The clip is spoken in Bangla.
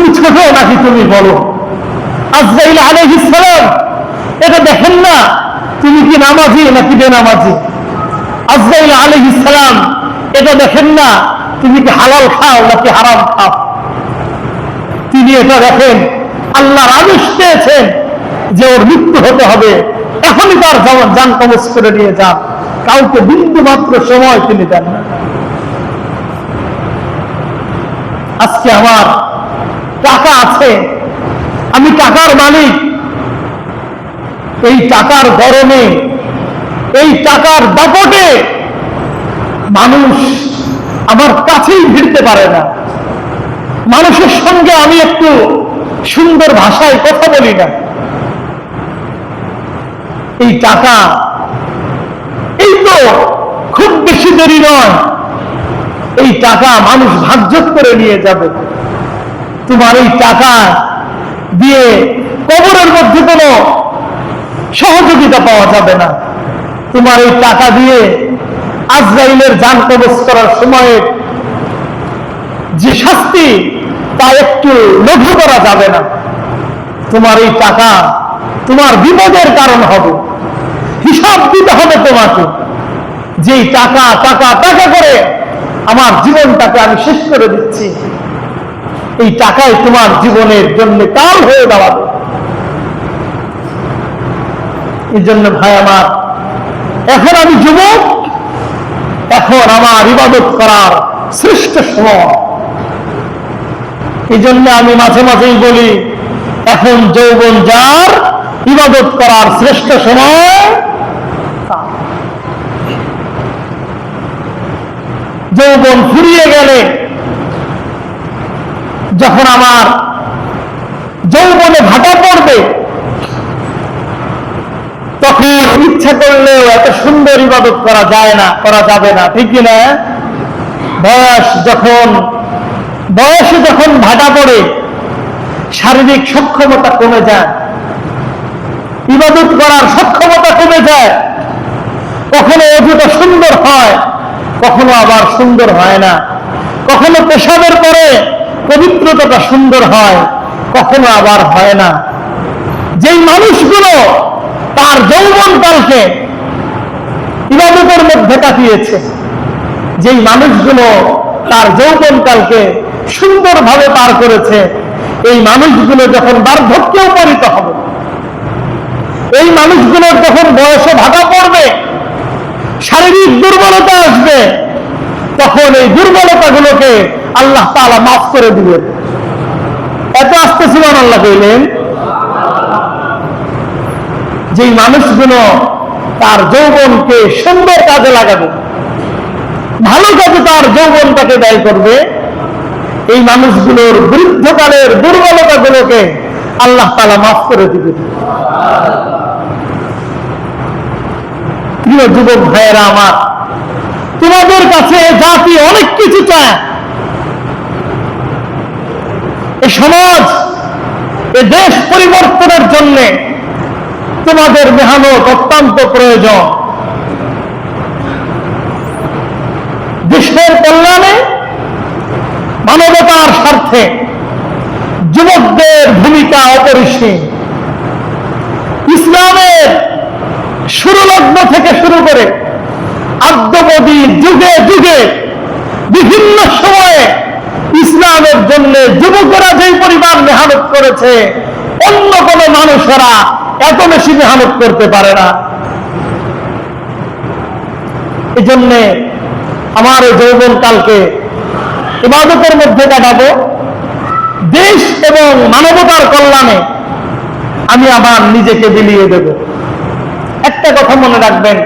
তুমি ছোট নাকি তুমি বলো? আজরাইল আলাইহিস সালাম এটা দেখেন না তুমি কি নামাজি নাকি বেনামাজি? আজরাইল আলাইহিস সালাম এটা দেখেন না তুমি কি হালাল খাও নাকি হারাম খাও? তিনি এটা দেখেন আল্লাহর আদেশ পেয়েছেন যে ওর মৃত্যু হতে হবে, এখনই তার জান কবজ করে নিয়ে যান। কাউকে বিন্দু মাত্র সময় তিনি দেন না। আজকে আমার টাকা আছে, আমি টাকার মালিক, এই টাকার গরমে, এই টাকার দাপটে মানুষ আমার কাছেই ভিড়তে পারে না। মানুষের সঙ্গে আমি একটু সুন্দর ভাষায় কথা বলি না। এই টাকা, এই তো খুব বেশি দেরি নয়, এই টাকা মানুষ ভাগযোগ করে নিয়ে যাবে। তোমার এই টাকা দিয়ে কবরের মধ্যে কোনো সহযোগিতা পাওয়া যাবে না। তোমার এই টাকা দিয়ে আজরাইলের জান কবজ করার সময়ে যে শাস্তি তা একটু লঘু করা যাবে না। তোমার এই টাকা তোমার বিপদের কারণ হবে, হিসাব দিতে হবে তোমাকে। যেই টাকা টাকা টাকা করে আমার জীবনটাকে আমি শেষ করে দিচ্ছি, এই টাকাই তোমার জীবনের জন্য কাল হয়ে দাঁড়াবে। এই জন্য ভাই আমার, এখন আমি যুবক, এখন আমার ইবাদত করার শ্রেষ্ঠ সময়। এই জন্য আমি মাঝে মাঝেই বলি, এখন যৌবন যার, ইবাদত করার শ্রেষ্ঠ সময়। যৌবন ফুরিয়ে গেলে, যখন আমার যৌবনে ভাটা পড়বে, তখন ইচ্ছা করলেও এত সুন্দর ইবাদত করা যায় না, করা যাবে না, ঠিক না? বয়সে যখন ভাটা পড়ে, শারীরিক সক্ষমতা কমে যায়, ইবাদত করার সক্ষমতা কমে যায়। কখনো অজুটা সুন্দর হয়, কখনো আবার সুন্দর হয় না। কখনো পেশাবের পরে পবিত্রতাটা সুন্দর হয়, কখনো আবার হয় না। যেই মানুষগুলো তার যৌবনকালকে ইবাদতের মধ্যে কাটিয়েছে, যেই মানুষগুলো তার যৌবনকালকে সুন্দরভাবে পার করেছে, এই মানুষগুলো যখন বার্ধক্যে উপনীত হবে, এই মানুষগুলোর যখন বয়সে ভাটা পড়বে, শারীরিক দুর্বলতা আসবে, তখন এই দুর্বলতাগুলোকে আল্লাহ তাআলা মাফ করে দিবেন। এত আস্তে সুবহানাল্লাহ বললেন। যেই মানুষগুলো তার যৌবনকে সুন্দর কাজে লাগাবে, ভালো কাজে তার যৌবনটাকে ব্যয় করবে, এই মানুষগুলোর বৃদ্ধকালের দুর্বলতাগুলোকে আল্লাহ তাআলা মাফ করে দিবেন। প্রিয় যুবক ভাইয়েরা আমার, তোমাদের কাছে জাতি অনেক কিছু চায়। এই সমাজ, এ দেশ পরিবর্তনের জন্য তোমাদের মেহনত অত্যন্ত প্রয়োজন। দেশের কল্যাণে, মানবতার স্বার্থে যুবকদের ভূমিকা অপরিসীম। ইসলামের শুরুলগ্ন থেকে শুরু করে আদ্যবধি যুগে যুগে বিভিন্ন সময়ে ইসলামের জন্য যুবকেরা যেই পরিমাণ মেহনত করেছে, অন্য কোনো মানুষেরা এত বেশি মেহনত করতে পারে না। এই জন্য আমার এই যৌবনকালকে ইবাদতের মধ্যে কাটাবো, দেশ এবং মানবতার কল্যাণে আমি আমার নিজেকে বিলিয়ে দেব। একটা কথা মনে রাখবেন,